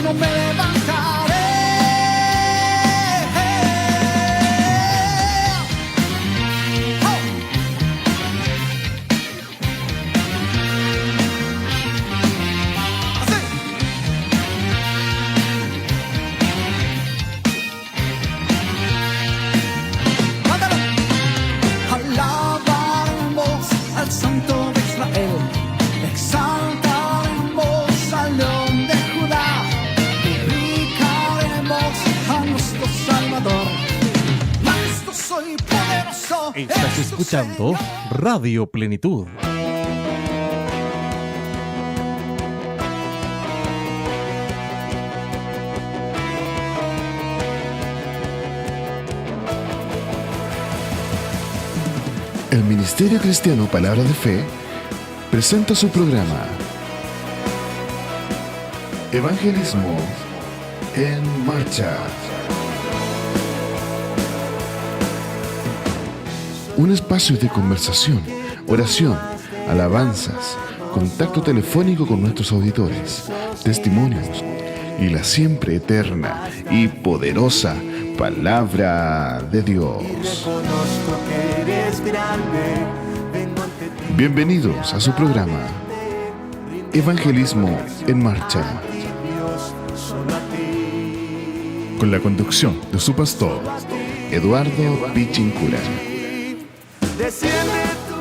no me levantaré. Estás escuchando Radio Plenitud. El Ministerio Cristiano Palabra de Fe presenta su programa Evangelismo en Marcha. Un espacio de conversación, oración, alabanzas, contacto telefónico con nuestros auditores, testimonios y la siempre eterna y poderosa Palabra de Dios. Bienvenidos a su programa Evangelismo en Marcha, con la conducción de su pastor Eduardo Pichincura. Desciende tú.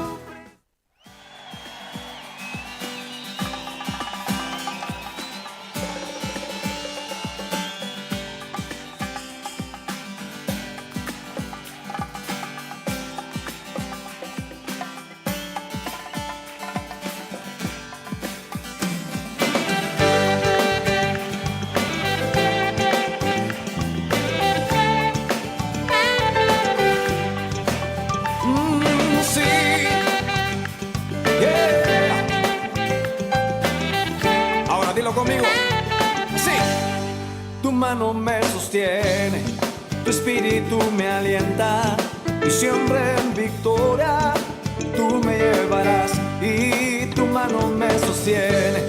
Conmigo, sí. Tu mano me sostiene, tu espíritu me alienta, y siempre en victoria tú me llevarás. Y tu mano me sostiene,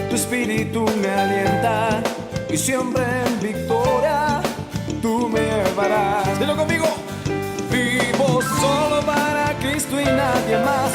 tu espíritu me alienta, y siempre en victoria tú me llevarás. Dilo conmigo. Vivo solo para Cristo y nadie más.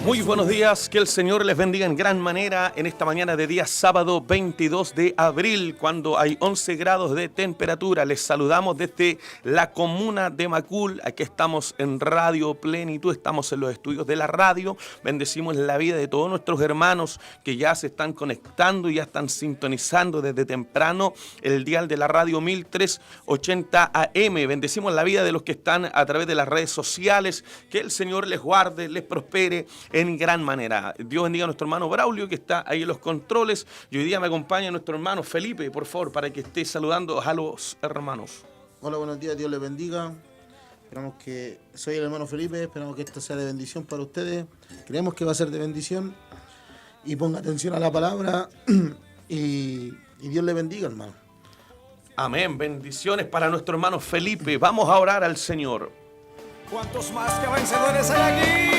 Muy buenos días, que el Señor les bendiga en gran manera en esta mañana de día sábado 22 de abril, cuando hay 11 grados de temperatura. Les saludamos desde la comuna de Macul. Aquí estamos en Radio Plenitud, estamos en los estudios de la radio. Bendecimos la vida de todos nuestros hermanos que ya se están conectando y ya están sintonizando desde temprano el dial de la radio 1380 AM. Bendecimos la vida de los que están a través de las redes sociales. Que el Señor les guarde, les prospere en gran manera. Dios bendiga a nuestro hermano Braulio, que está ahí en los controles, y hoy día me acompaña nuestro hermano Felipe, por favor, para que esté saludando a los hermanos. Hola, buenos días, Dios les bendiga. Esperamos que soy el hermano Felipe, esperamos que esto sea de bendición para ustedes. Creemos que va a ser de bendición y ponga atención a la palabra y Dios le bendiga, hermano. Amén, bendiciones para nuestro hermano Felipe. Vamos a orar al Señor. ¿Cuántos más que vencedores hay aquí?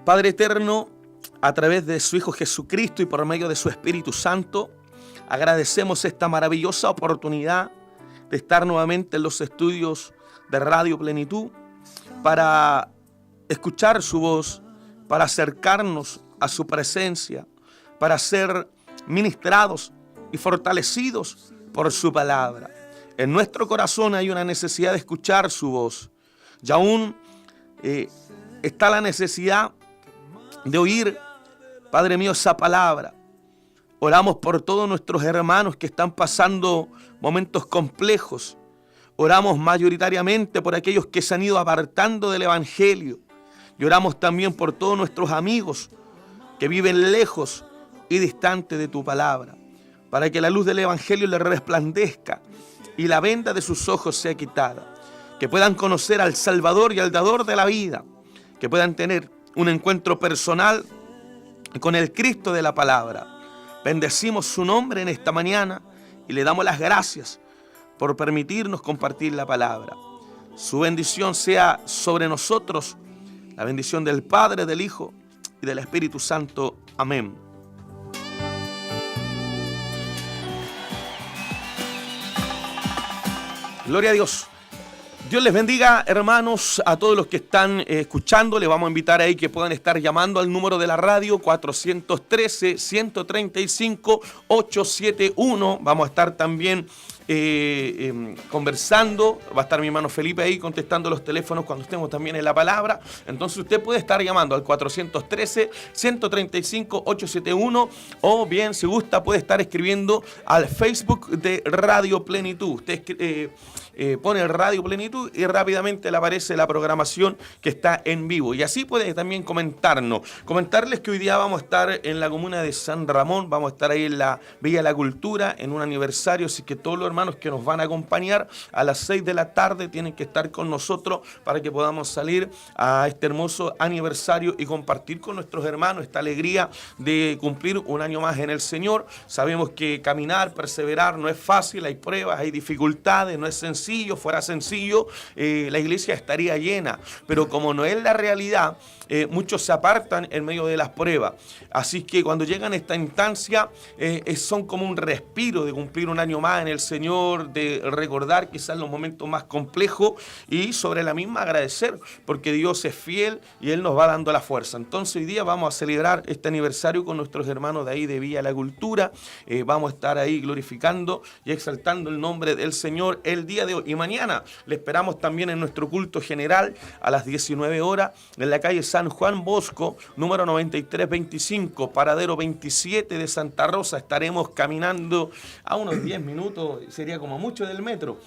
Padre eterno, a través de su Hijo Jesucristo y por medio de su Espíritu Santo, agradecemos esta maravillosa oportunidad de estar nuevamente en los estudios de Radio Plenitud para escuchar su voz, para acercarnos a su presencia, para ser ministrados y fortalecidos por su palabra. En nuestro corazón hay una necesidad de escuchar su voz. Y aún está la necesidad de oír, Padre mío, esa palabra. Oramos por todos nuestros hermanos que están pasando momentos complejos. Oramos mayoritariamente por aquellos que se han ido apartando del Evangelio. Y oramos también por todos nuestros amigos que viven lejos y distantes de tu palabra, para que la luz del Evangelio les resplandezca y la venda de sus ojos sea quitada, que puedan conocer al Salvador y al Dador de la vida, que puedan tener un encuentro personal con el Cristo de la palabra. Bendecimos su nombre en esta mañana y le damos las gracias por permitirnos compartir la palabra. Su bendición sea sobre nosotros, la bendición del Padre, del Hijo y del Espíritu Santo. Amén. Gloria a Dios. Dios les bendiga, hermanos, a todos los que están escuchando. Les vamos a invitar ahí que puedan estar llamando al número de la radio 413-135-871. Vamos a estar también conversando. Va a estar mi hermano Felipe ahí contestando los teléfonos cuando estemos también en la palabra. Entonces usted puede estar llamando al 413-135-871 o bien, si gusta, puede estar escribiendo al Facebook de Radio Plenitud. Usted pone Radio Plenitud y rápidamente le aparece la programación que está en vivo. Y así puede también comentarles que hoy día vamos a estar en la comuna de San Ramón, vamos a estar ahí en la Villa de la Cultura, en un aniversario, así que todos los hermanos que nos van a acompañar a las 6 de la tarde tienen que estar con nosotros para que podamos salir a este hermoso aniversario y compartir con nuestros hermanos esta alegría de cumplir un año más en el Señor. Sabemos que caminar, perseverar no es fácil, hay pruebas, hay dificultades, no es sencillo. Fuera sencillo, la iglesia estaría llena, pero como no es la realidad, muchos se apartan en medio de las pruebas. Así que cuando llegan a esta instancia, son como un respiro de cumplir un año más en el Señor, de recordar quizás los momentos más complejos y sobre la misma agradecer, porque Dios es fiel y Él nos va dando la fuerza. Entonces hoy día vamos a celebrar este aniversario con nuestros hermanos de ahí de Villa La Cultura. Vamos a estar ahí glorificando y exaltando el nombre del Señor el día de hoy. Y mañana le esperamos también en nuestro culto general a las 19 horas en la calle San Juan Bosco, número 9325, paradero 27 de Santa Rosa. Estaremos caminando a unos 10 minutos, sería como mucho del metro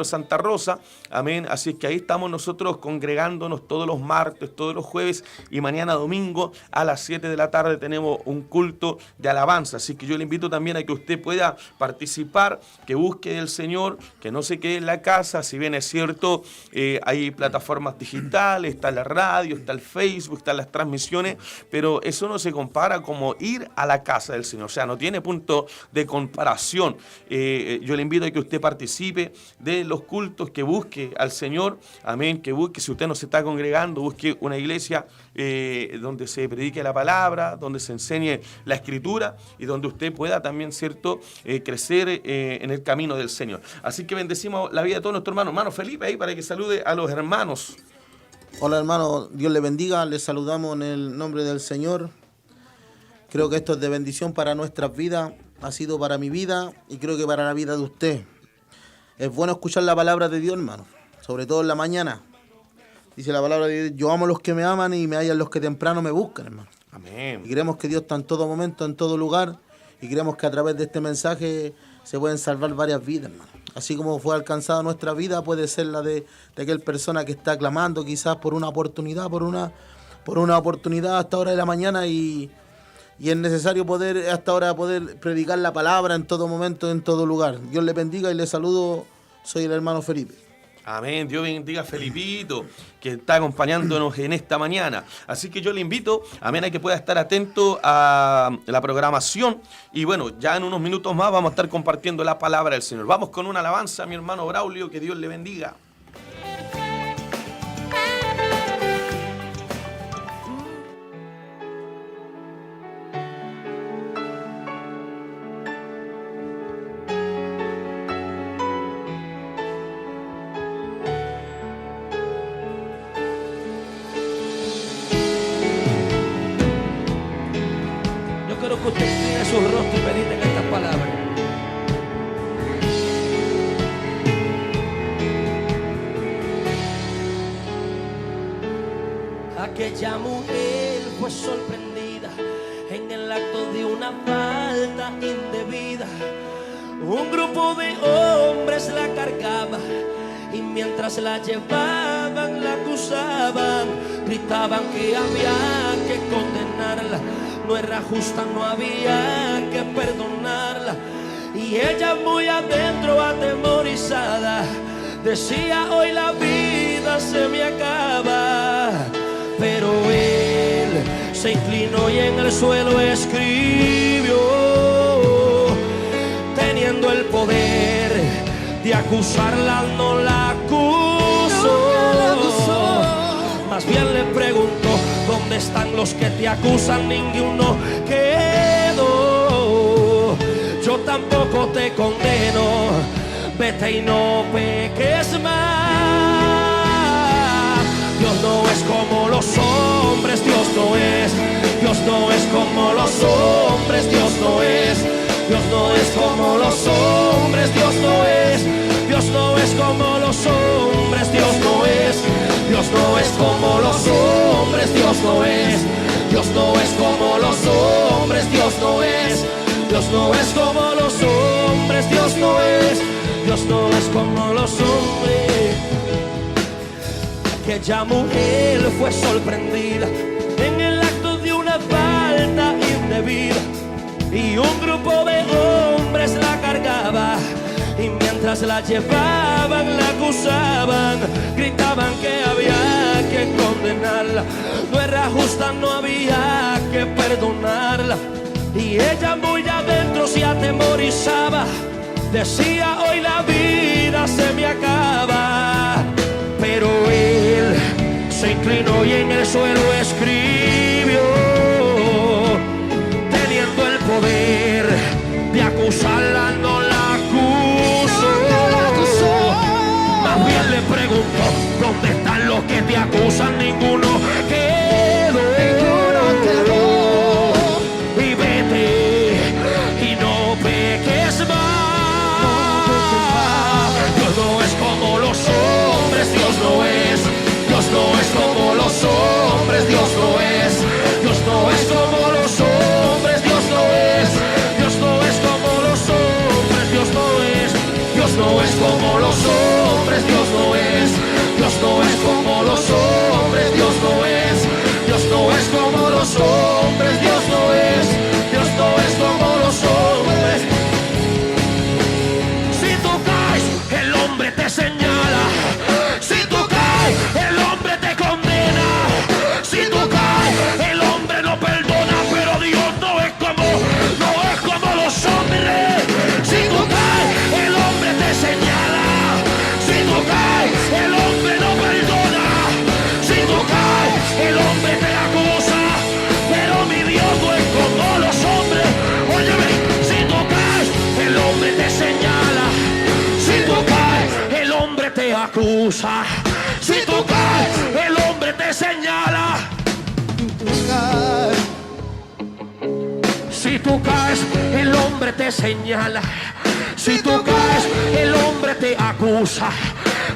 Santa Rosa, amén. Así es que ahí estamos nosotros congregándonos todos los martes, todos los jueves y mañana domingo a las 7 de la tarde tenemos un culto de alabanza. Así que yo le invito también a que usted pueda participar, que busque el Señor, que no se quede en la casa. Si bien es cierto, hay plataformas digitales, está la radio, está el Facebook, están las transmisiones, pero eso no se compara como ir a la casa del Señor. O sea, no tiene punto de comparación. Yo le invito a que usted participe de los cultos, que busque al Señor, amén, que busque, si usted no se está congregando, busque una iglesia donde se predique la palabra, donde se enseñe la Escritura y donde usted pueda también, cierto, crecer en el camino del Señor. Así que bendecimos la vida de todos nuestros hermanos. Hermano Felipe, ahí para que salude a los hermanos. Hola hermano, Dios le bendiga, les saludamos en el nombre del Señor. Creo que esto es de bendición para nuestras vidas, ha sido para mi vida y creo que para la vida de usted. Es bueno escuchar la palabra de Dios, hermano, sobre todo en la mañana. Dice la palabra de Dios: yo amo a los que me aman y me hallan los que temprano me buscan, hermano. Amén. Y creemos que Dios está en todo momento, en todo lugar, y creemos que a través de este mensaje se pueden salvar varias vidas, hermano. Así como fue alcanzada nuestra vida, puede ser la de aquella persona que está clamando quizás por una oportunidad, por una oportunidad hasta hora de la mañana y es necesario poder hasta ahora poder predicar la palabra en todo momento, en todo lugar. Dios le bendiga y le saludo. Soy el hermano Felipe. Amén. Dios bendiga a Felipito, que está acompañándonos en esta mañana. Así que yo le invito, amén, a que pueda estar atento a la programación. Y bueno, ya en unos minutos más vamos a estar compartiendo la palabra del Señor. Vamos con una alabanza a mi hermano Braulio, que Dios le bendiga. Que usted incline su rostro y medite en estas palabras. Aquella mujer fue sorprendida en el acto de una falta indebida. Un grupo de hombres la cargaba y mientras la llevaban la acusaban, gritaban que había que condenarla. No era justa, no había que perdonarla. Y ella muy adentro, atemorizada, decía: hoy la vida se me acaba. Pero él se inclinó y en el suelo escribió: teniendo el poder de acusarla, no la acusó. Más bien le preguntó: ¿dónde ¿Dónde están los que te acusan? Ninguno quedó. Yo tampoco te condeno. Vete y no peques más. Dios no es como los hombres, Dios no es. Dios no es como los hombres, Dios no es. Dios no es como los hombres, Dios no es. Dios no es como los hombres, Dios no es. Dios no es como los hombres, Dios no es. Dios no es como los hombres, Dios no es. Dios no es como los hombres, Dios no es. Dios no es como los hombres. Aquella mujer fue sorprendida en el acto de una falta indebida, y un grupo de hombres la cargaba, y mientras la llevaban la acusaban, gritaban que había que condenarla, no era justa, no había que perdonarla. Y ella muy adentro se atemorizaba, decía: hoy la vida se me acaba. Pero él se inclinó y en el suelo escribió, teniendo el poder de acusarla, no la acusó. Más bien le preguntó: ¿dónde están los que te acusan? Ninguno quedó. Y vete y no peques más. Dios no es como los hombres, Dios no es. Dios no es como los hombres, Dios no es. Dios no es como los hombres, Dios no es. Dios no es como los hombres, Dios no es. Dios no es como los hombres, Dios no es. Dios no es como los hombres, Dios no es. Dios no es como los hombres, Dios no es. Dios no es como los hombres. Si tú caes, el hombre te señala. Si tú caes, el hombre te condena. Si tú caes, el hombre no perdona. Pero Dios no es como los hombres. Si tú caes, el hombre te señala. Si tú caes, el hombre no perdona. Si tú caes, el hombre te acusa. Pero mi Dios no es como los hombres. Óyeme, si tú caes, el hombre te señala. Si tú caes, el hombre te acusa. Si tú caes, el hombre te señala. Si tú caes, el hombre te señala. Si tú caes, el hombre te acusa.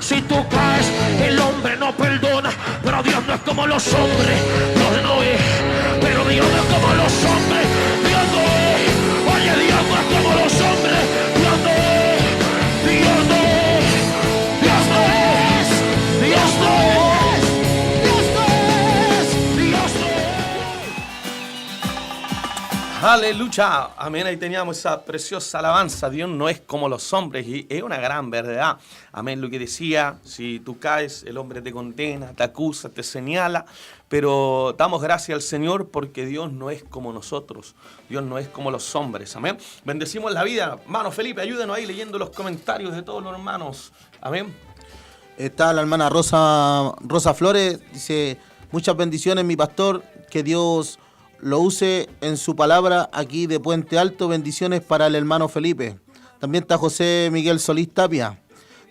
Si tú caes, el hombre no perdona. Pero Dios no es como los hombres. Dios no es. Pero Dios no es como los hombres. Dios no es. Oye, Dios no es como los hombres. Dios no es. Dios no es. Dios no es. Dios no es. Dios no es. Dios no es. Aleluya, amén. Ahí teníamos esa preciosa alabanza. Dios no es como los hombres, y es una gran verdad. Amén, lo que decía: si tú caes, el hombre te condena, te acusa, te señala. Pero damos gracias al Señor porque Dios no es como nosotros. Dios no es como los hombres. Amén. Bendecimos la vida. Hermano Felipe, ayúdenos ahí leyendo los comentarios de todos los hermanos. Amén. Está la hermana Rosa Flores, dice: muchas bendiciones, mi pastor, que Dios lo use en su palabra aquí de Puente Alto. Bendiciones para el hermano Felipe. También está José Miguel Solís Tapia.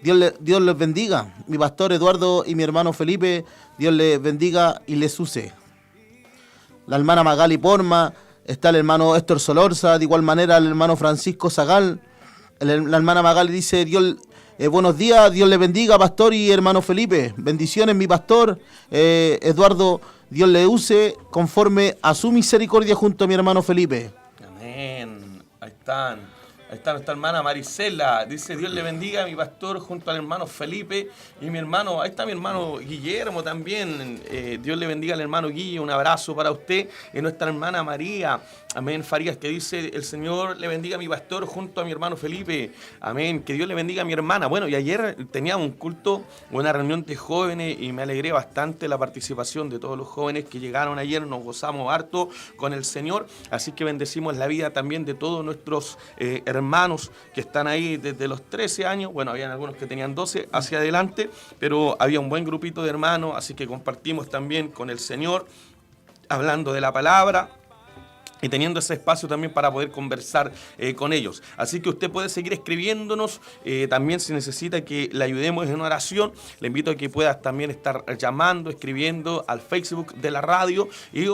Dios les bendiga, mi pastor Eduardo y mi hermano Felipe. Dios les bendiga y les use. La hermana Magali Porma. Está el hermano Héctor Solorza. De igual manera el hermano Francisco Zagal. La hermana Magali dice: buenos días, Dios les bendiga, pastor y hermano Felipe. Bendiciones, mi pastor Eduardo. Dios le use conforme a su misericordia junto a mi hermano Felipe. Amén. Ahí están. Ahí está nuestra hermana Marisela. Dice: Dios le bendiga a mi pastor junto al hermano Felipe y mi hermano. Ahí está mi hermano Guillermo también. Dios le bendiga al hermano Guille. Un abrazo para usted. Y nuestra hermana María. Amén. Farías, que dice: el Señor le bendiga a mi pastor junto a mi hermano Felipe. Amén. Que Dios le bendiga a mi hermana. Bueno, y ayer teníamos un culto, una reunión de jóvenes, y me alegré bastante la participación de todos los jóvenes que llegaron ayer. Nos gozamos harto con el Señor. Así que bendecimos la vida también de todos nuestros hermanos que están ahí desde los 13 años. Bueno, habían algunos que tenían 12 hacia adelante, pero había un buen grupito de hermanos, así que compartimos también con el Señor. hablando de la palabra y teniendo ese espacio también para poder conversar con ellos. Así que usted puede seguir escribiéndonos, también si necesita que le ayudemos en oración, le invito a que puedas también estar llamando, escribiendo al Facebook de la radio,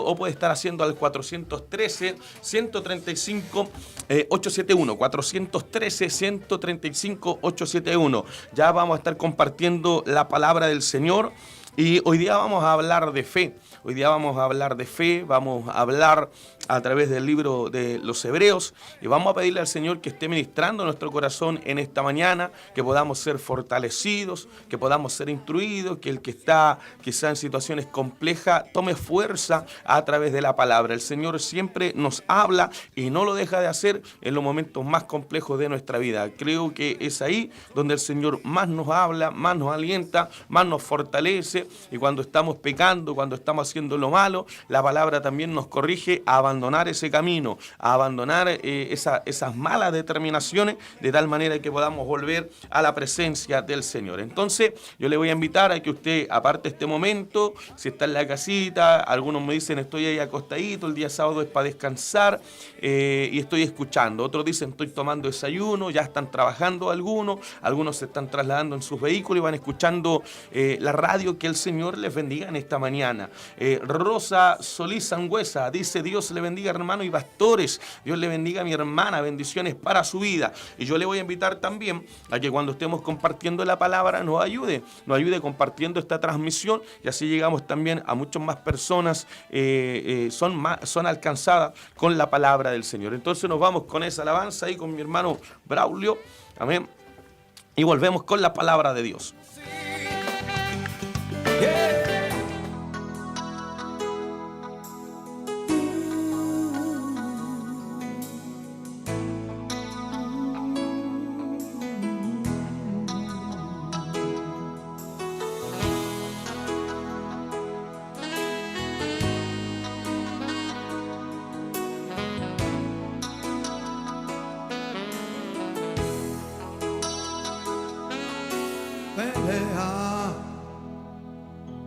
o puede estar haciendo al 413-135-871, 413-135-871. Ya vamos a estar compartiendo la palabra del Señor y hoy día vamos a hablar de fe. Hoy día vamos a hablar de fe, vamos a hablar a través del libro de los Hebreos y vamos a pedirle al Señor que esté ministrando nuestro corazón en esta mañana, que podamos ser fortalecidos, que podamos ser instruidos, que el que está quizá en situaciones complejas tome fuerza a través de la palabra. El Señor siempre nos habla y no lo deja de hacer en los momentos más complejos de nuestra vida. Creo que es ahí donde el Señor más nos habla, más nos alienta, más nos fortalece, y cuando estamos pecando, cuando estamos haciendo lo malo, la palabra también nos corrige a abandonar ese camino, a abandonar esas malas determinaciones, de tal manera que podamos volver a la presencia del Señor. Entonces yo le voy a invitar a que usted aparte este momento, si está en la casita, algunos me dicen estoy ahí acostadito, el día sábado es para descansar y estoy escuchando, otros dicen estoy tomando desayuno, ya están trabajando algunos se están trasladando en sus vehículos y van escuchando la radio. Que el Señor les bendiga en esta mañana. Rosa Solís Sangüesa dice: Dios le bendiga, hermano y pastores, Dios le bendiga a mi hermana, bendiciones para su vida. Y yo le voy a invitar también a que cuando estemos compartiendo la palabra nos ayude compartiendo esta transmisión, y así llegamos también a muchas más personas, son alcanzadas con la palabra del Señor. Entonces nos vamos con esa alabanza ahí con mi hermano Braulio, amén, y volvemos con la palabra de Dios. Pelea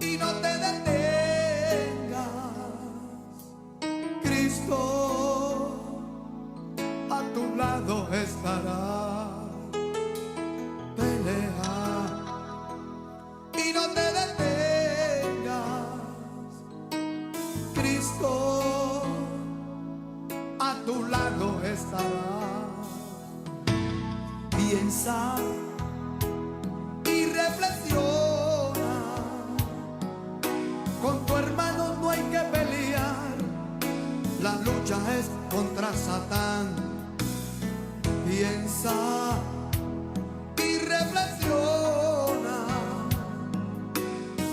y no te detengas, Cristo a tu lado estará. Pelea y no te detengas, Cristo a tu lado estará. Piensa y reflexiona, con tu hermano no hay que pelear, la lucha es contra Satán. Piensa y reflexiona,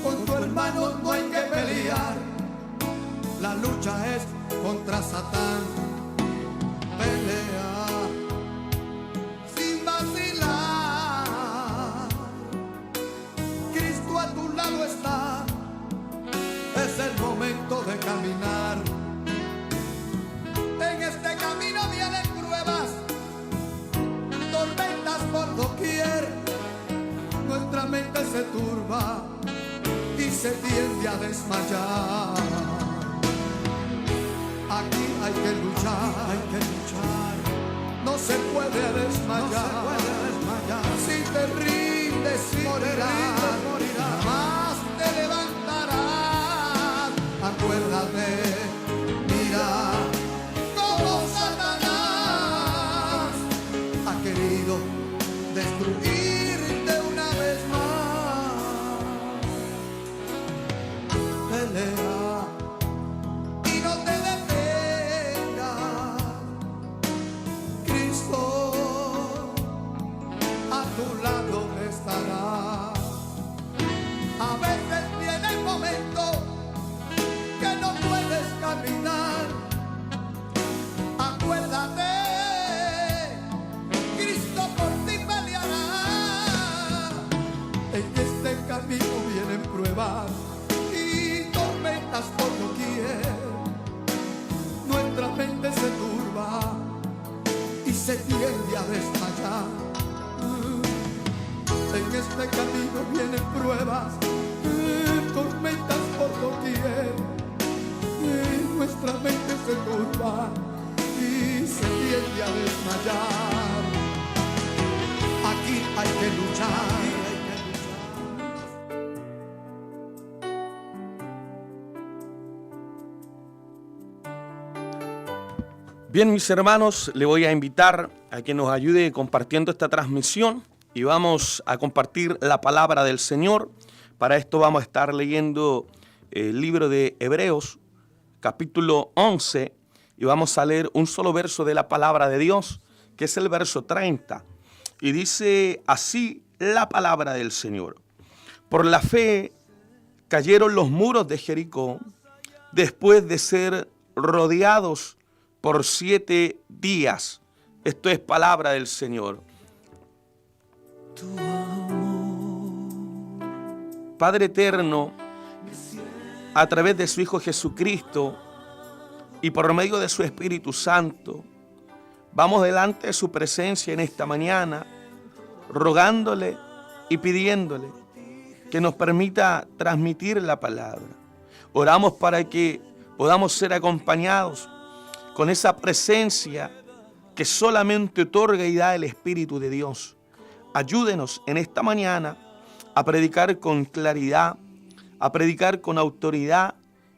con tu hermano no hay que pelear, la lucha es contra Satán. Pelea sin vacilar, Cristo a tu lado está, es el momento de caminar. En este camino vienen pruebas, tormentas por doquier, nuestra mente se turba y se tiende a desmayar. Aquí hay que luchar, no se puede desmayar, si te rindes morirás, jamás te levantarás. Acuérdate, mira cómo Satanás ha querido destruirte una vez más. Pelea y no te detengas, Cristo a tu lado estará. A veces viene el momento que no puedes caminar. Acuérdate, Cristo por ti peleará. En este camino vienen pruebas y tormentas por doquier, nuestra mente se turba y se tiende a desmayar. En este camino vienen pruebas, tormentas por doquier, nuestra mente se turba y se tiende a desmayar. Aquí hay que luchar. Bien, mis hermanos, le voy a invitar a que nos ayude compartiendo esta transmisión y vamos a compartir la palabra del Señor. Para esto vamos a estar leyendo el libro de Hebreos, capítulo 11, y vamos a leer un solo verso de la palabra de Dios, que es el verso 30. Y dice así la palabra del Señor. Por la fe cayeron los muros de Jericó después de ser rodeados por 7 días. Esto es palabra del Señor. Padre eterno, a través de su Hijo Jesucristo y por medio de su Espíritu Santo, vamos delante de su presencia en esta mañana, rogándole y pidiéndole que nos permita transmitir la palabra. Oramos para que podamos ser acompañados con esa presencia que solamente otorga y da el Espíritu de Dios. Ayúdenos en esta mañana a predicar con claridad, a predicar con autoridad,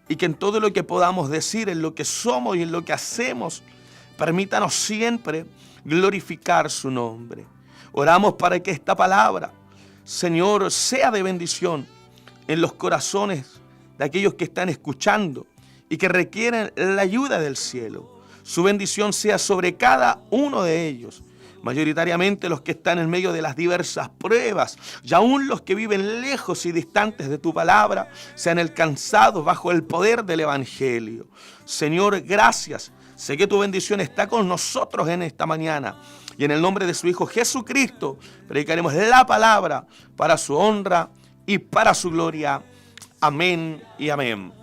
y que en todo lo que podamos decir, en lo que somos y en lo que hacemos, permítanos siempre glorificar su nombre. Oramos para que esta palabra, Señor, sea de bendición en los corazones de aquellos que están escuchando y que requieren la ayuda del cielo. Su bendición sea sobre cada uno de ellos, mayoritariamente los que están en medio de las diversas pruebas, y aún los que viven lejos y distantes de tu palabra, sean alcanzados bajo el poder del Evangelio. Señor, gracias. Sé que tu bendición está con nosotros en esta mañana, y en el nombre de su Hijo Jesucristo predicaremos la palabra para su honra y para su gloria. Amén y amén.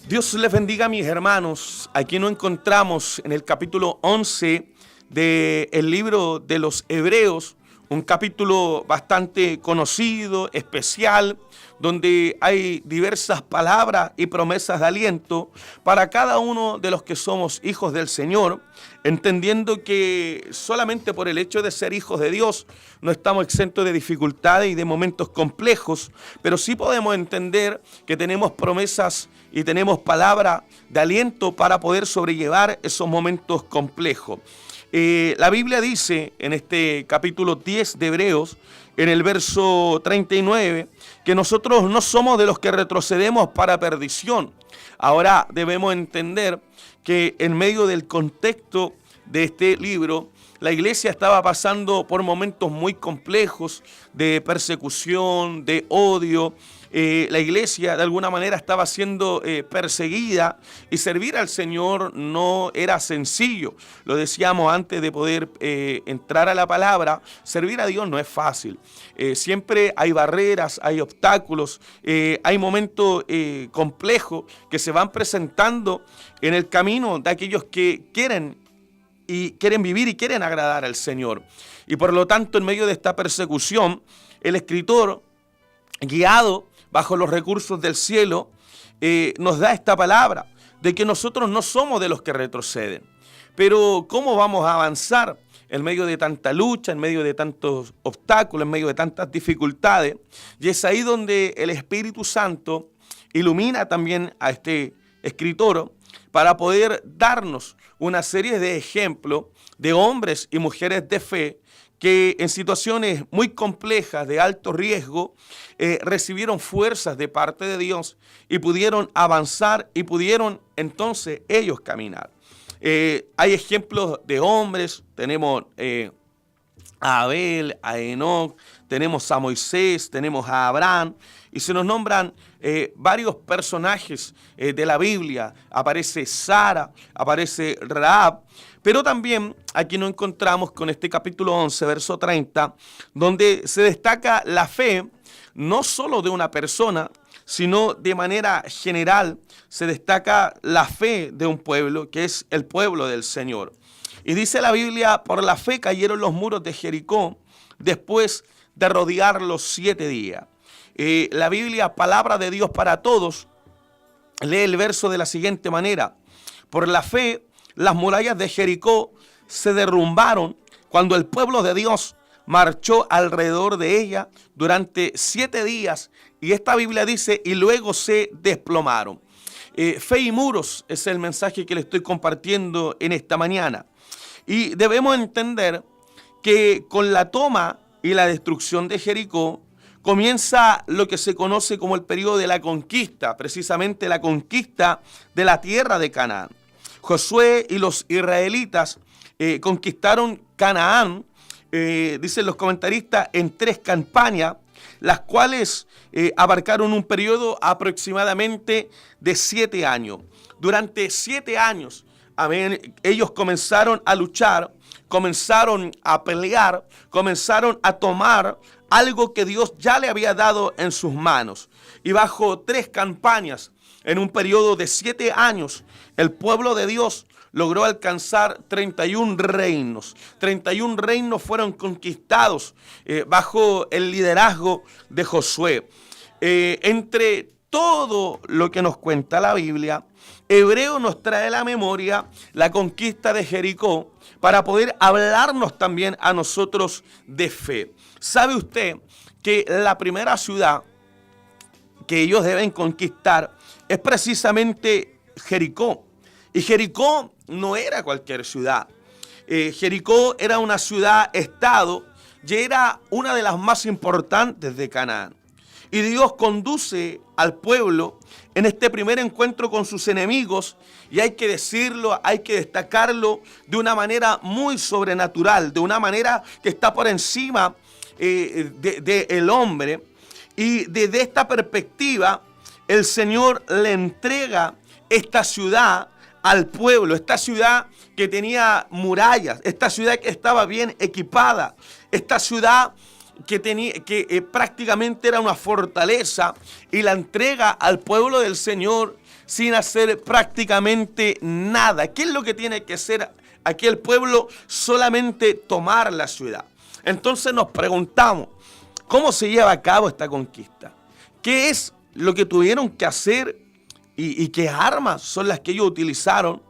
Dios les bendiga, mis hermanos. Aquí nos encontramos en el capítulo 11 del libro de los Hebreos, un capítulo bastante conocido, especial, donde hay diversas palabras y promesas de aliento para cada uno de los que somos hijos del Señor, entendiendo que solamente por el hecho de ser hijos de Dios no estamos exentos de dificultades y de momentos complejos, pero sí podemos entender que tenemos promesas y tenemos palabra de aliento para poder sobrellevar esos momentos complejos. La Biblia dice en este capítulo 10 de Hebreos, en el verso 39, que nosotros no somos de los que retrocedemos para perdición. Ahora debemos entender que en medio del contexto de este libro, la iglesia estaba pasando por momentos muy complejos de persecución, de odio. La iglesia de alguna manera estaba siendo perseguida, y servir al Señor no era sencillo. Lo decíamos antes de poder entrar a la palabra, servir a Dios no es fácil. Siempre hay barreras, hay obstáculos, hay momentos complejos que se van presentando en el camino de aquellos que quieren vivir y quieren agradar al Señor. Y por lo tanto, en medio de esta persecución, el escritor, guiado bajo los recursos del cielo, nos da esta palabra de que nosotros no somos de los que retroceden. Pero ¿cómo vamos a avanzar en medio de tanta lucha, en medio de tantos obstáculos, en medio de tantas dificultades? Y es ahí donde el Espíritu Santo ilumina también a este escritor para poder darnos una serie de ejemplos de hombres y mujeres de fe que en situaciones muy complejas, de alto riesgo, recibieron fuerzas de parte de Dios y pudieron avanzar y pudieron entonces ellos caminar. Hay ejemplos de hombres, tenemos a Abel, a Enoc, tenemos a Moisés, tenemos a Abraham, y se nos nombran varios personajes de la Biblia. Aparece Sara, aparece Rahab, pero también aquí nos encontramos con este capítulo 11, verso 30, donde se destaca la fe no solo de una persona, sino de manera general se destaca la fe de un pueblo, que es el pueblo del Señor. Y dice la Biblia, por la fe cayeron los muros de Jericó después de rodearlos 7 días. la Biblia, Palabra de Dios para Todos, lee el verso de la siguiente manera: por la fe, las murallas de Jericó se derrumbaron cuando el pueblo de Dios marchó alrededor de ella durante 7 días. Y esta Biblia dice, y luego se desplomaron. Fe y muros es el mensaje que le estoy compartiendo en esta mañana. Y debemos entender que con la toma y la destrucción de Jericó comienza lo que se conoce como el periodo de la conquista, precisamente la conquista de la tierra de Canaán. Josué y los israelitas conquistaron Canaán, dicen los comentaristas, en 3 campañas, las cuales abarcaron un periodo aproximadamente de 7 años. Durante 7 años, amén, ellos comenzaron a luchar, comenzaron a pelear, comenzaron a tomar algo que Dios ya le había dado en sus manos. Y bajo 3 campañas, en un periodo de 7 años, el pueblo de Dios logró alcanzar 31 reinos. 31 reinos fueron conquistados bajo el liderazgo de Josué. Entre todo lo que nos cuenta la Biblia, Hebreo nos trae a la memoria la conquista de Jericó para poder hablarnos también a nosotros de fe. ¿Sabe usted que la primera ciudad que ellos deben conquistar es precisamente Jericó? Y Jericó no era cualquier ciudad. Jericó era una ciudad-estado y era una de las más importantes de Canaán. Y Dios conduce al pueblo en este primer encuentro con sus enemigos, y hay que decirlo, hay que destacarlo de una manera muy sobrenatural, de una manera que está por encima del hombre. Y desde esta perspectiva, el Señor le entrega esta ciudad al pueblo, esta ciudad que tenía murallas, esta ciudad que estaba bien equipada, esta ciudad que prácticamente era una fortaleza, y la entrega al pueblo del Señor sin hacer prácticamente nada. ¿Qué es lo que tiene que hacer aquí el pueblo? Solamente tomar la ciudad. Entonces nos preguntamos, ¿cómo se lleva a cabo esta conquista? ¿Qué es lo que tuvieron que hacer y qué armas son las que ellos utilizaron?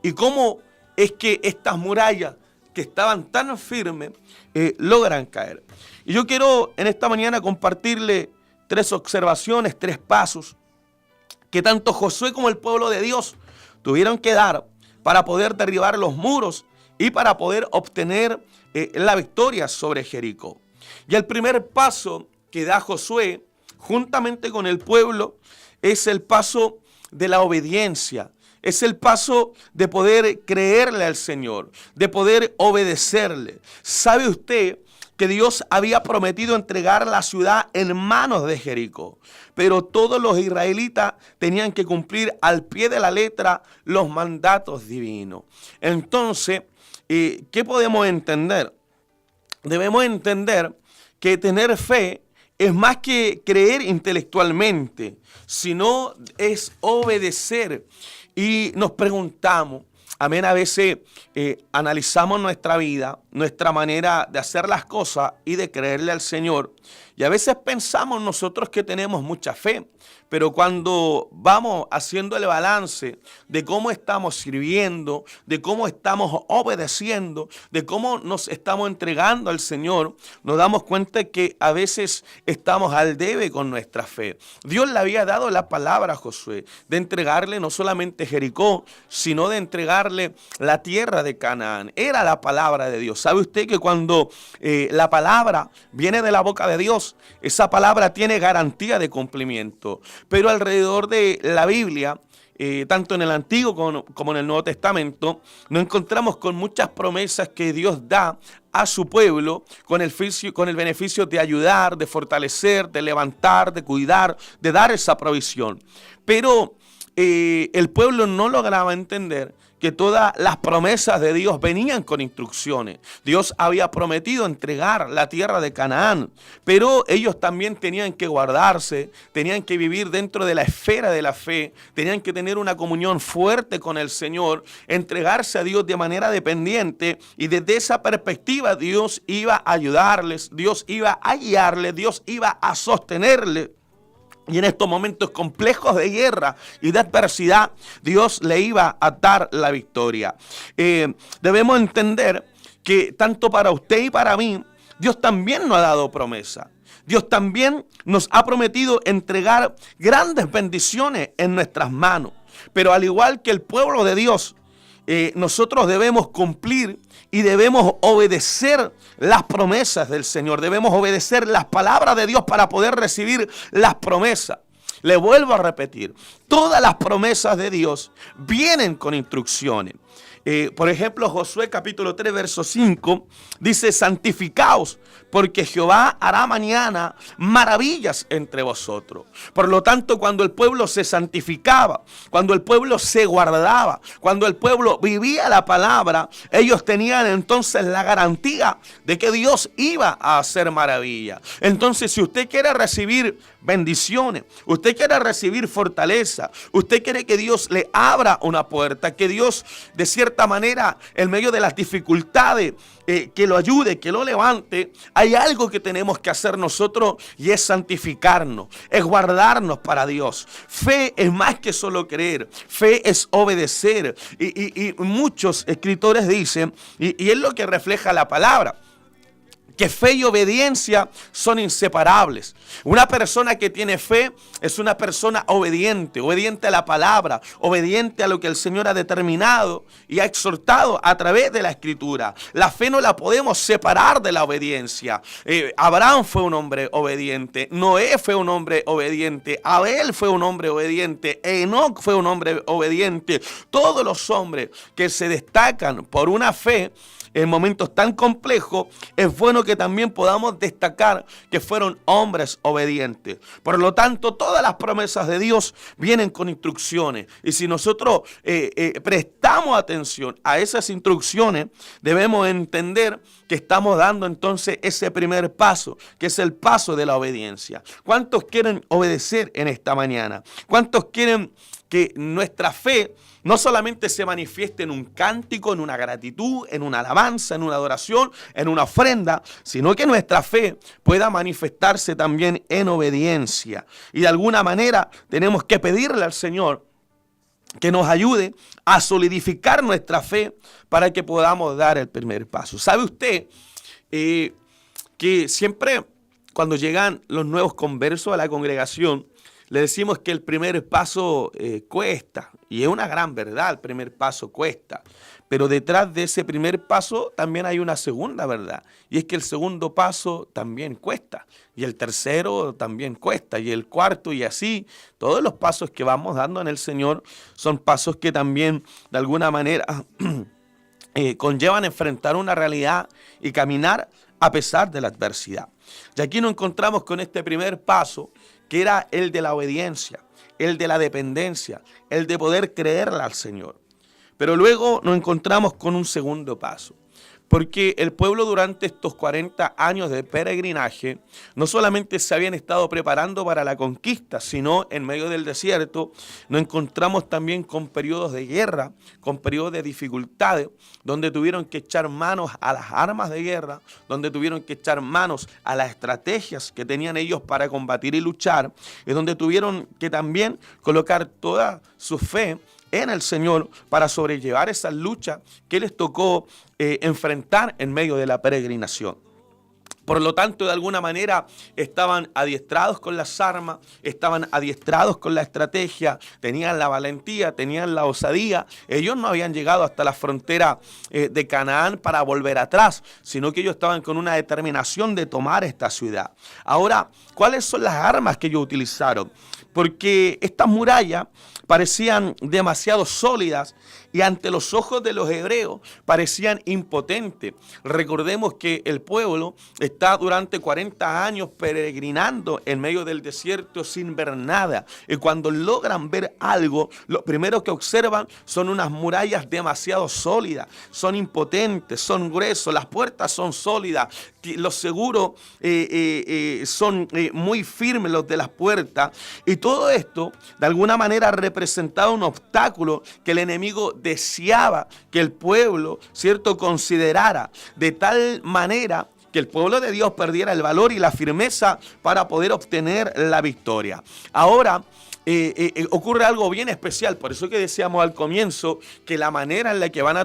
¿Y cómo es que estas murallas que estaban tan firmes logran caer? Y yo quiero en esta mañana compartirle 3 observaciones, 3 pasos que tanto Josué como el pueblo de Dios tuvieron que dar para poder derribar los muros y para poder obtener la victoria sobre Jericó. Y el primer paso que da Josué juntamente con el pueblo es el paso de la obediencia. Es el paso de poder creerle al Señor, de poder obedecerle. ¿Sabe usted que Dios había prometido entregar la ciudad en manos de Jericó? Pero todos los israelitas tenían que cumplir al pie de la letra los mandatos divinos. Entonces, ¿qué podemos entender? Debemos entender que tener fe es más que creer intelectualmente, sino es obedecer. Y nos preguntamos, amén, a veces analizamos nuestra vida, nuestra manera de hacer las cosas y de creerle al Señor. Y a veces pensamos nosotros que tenemos mucha fe, pero cuando vamos haciendo el balance de cómo estamos sirviendo, de cómo estamos obedeciendo, de cómo nos estamos entregando al Señor, nos damos cuenta que a veces estamos al debe con nuestra fe. Dios le había dado la palabra a Josué de entregarle no solamente Jericó, sino de entregarle la tierra de Canaán. Era la palabra de Dios. ¿Sabe usted que cuando la palabra viene de la boca de Dios, esa palabra tiene garantía de cumplimiento? Pero alrededor de la Biblia, tanto en el Antiguo como en el Nuevo Testamento, nos encontramos con muchas promesas que Dios da a su pueblo con el beneficio de ayudar, de fortalecer, de levantar, de cuidar, de dar esa provisión. Pero el pueblo no lograba entender que todas las promesas de Dios venían con instrucciones. Dios había prometido entregar la tierra de Canaán, pero ellos también tenían que guardarse, tenían que vivir dentro de la esfera de la fe, tenían que tener una comunión fuerte con el Señor, entregarse a Dios de manera dependiente, y desde esa perspectiva Dios iba a ayudarles, Dios iba a guiarles, Dios iba a sostenerles. Y en estos momentos complejos de guerra y de adversidad, Dios le iba a dar la victoria. Debemos entender que tanto para usted y para mí, Dios también nos ha dado promesa. Dios también nos ha prometido entregar grandes bendiciones en nuestras manos. Pero al igual que el pueblo de Dios, nosotros debemos cumplir y debemos obedecer las promesas del Señor. Debemos obedecer las palabras de Dios para poder recibir las promesas. Le vuelvo a repetir, todas las promesas de Dios vienen con instrucciones. Por ejemplo, Josué capítulo 3, verso 5, dice: santificaos, porque Jehová hará mañana maravillas entre vosotros. Por lo tanto, cuando el pueblo se santificaba, cuando el pueblo se guardaba, cuando el pueblo vivía la palabra, ellos tenían entonces la garantía de que Dios iba a hacer maravillas. Entonces, si usted quiere recibir bendiciones, usted quiere recibir fortaleza, usted quiere que Dios le abra una puerta, que Dios de cierta manera, en medio de las dificultades, que lo ayude, que lo levante, hay algo que tenemos que hacer nosotros, y es santificarnos, es guardarnos para Dios. Fe es más que solo creer, fe es obedecer. Y muchos escritores dicen, y es lo que refleja la palabra, que fe y obediencia son inseparables. Una persona que tiene fe es una persona obediente, obediente a la palabra, obediente a lo que el Señor ha determinado y ha exhortado a través de la Escritura. La fe no la podemos separar de la obediencia. Abraham fue un hombre obediente, Noé fue un hombre obediente, Abel fue un hombre obediente, Enoc fue un hombre obediente. Todos los hombres que se destacan por una fe en momentos tan complejos, es bueno que también podamos destacar que fueron hombres obedientes. Por lo tanto, todas las promesas de Dios vienen con instrucciones. Y si nosotros prestamos atención a esas instrucciones, debemos entender que estamos dando entonces ese primer paso, que es el paso de la obediencia. ¿Cuántos quieren obedecer en esta mañana? ¿Cuántos quieren que nuestra fe no solamente se manifieste en un cántico, en una gratitud, en una alabanza, en una adoración, en una ofrenda, sino que nuestra fe pueda manifestarse también en obediencia? Y de alguna manera tenemos que pedirle al Señor que nos ayude a solidificar nuestra fe para que podamos dar el primer paso. ¿Sabe usted que siempre cuando llegan los nuevos conversos a la congregación, le decimos que el primer paso cuesta? Y es una gran verdad, el primer paso cuesta. Pero detrás de ese primer paso también hay una segunda verdad. Y es que el segundo paso también cuesta. Y el tercero también cuesta. Y el cuarto, y así. Todos los pasos que vamos dando en el Señor son pasos que también de alguna manera conllevan enfrentar una realidad y caminar a pesar de la adversidad. Y aquí nos encontramos con este primer paso, que era el de la obediencia, el de la dependencia, el de poder creerle al Señor. Pero luego nos encontramos con un segundo paso, porque el pueblo durante estos 40 años de peregrinaje no solamente se habían estado preparando para la conquista, sino en medio del desierto nos encontramos también con periodos de guerra, con periodos de dificultades, donde tuvieron que echar manos a las armas de guerra, donde tuvieron que echar manos a las estrategias que tenían ellos para combatir y luchar, y donde tuvieron que también colocar toda su fe en el Señor para sobrellevar esas luchas que les tocó enfrentar en medio de la peregrinación. Por lo tanto, de alguna manera estaban adiestrados con las armas, estaban adiestrados con la estrategia, tenían la valentía, tenían la osadía. Ellos no habían llegado hasta la frontera de Canaán para volver atrás, sino que ellos estaban con una determinación de tomar esta ciudad. Ahora, ¿cuáles son las armas que ellos utilizaron? porque estas murallas parecían demasiado sólidas y ante los ojos de los hebreos parecían impotentes. Recordemos que el pueblo está durante 40 años peregrinando en medio del desierto sin ver nada. Y cuando logran ver algo, lo primero que observan son unas murallas demasiado sólidas, son impotentes, son gruesos, las puertas son sólidas, los seguros son muy firmes los de las puertas. Y todo esto de alguna manera representaba un obstáculo que el enemigo deseaba que el pueblo, ¿cierto?, considerara, de tal manera que el pueblo de Dios perdiera el valor y la firmeza para poder obtener la victoria. Ahora ocurre algo bien especial, por eso que decíamos al comienzo que la manera en la que van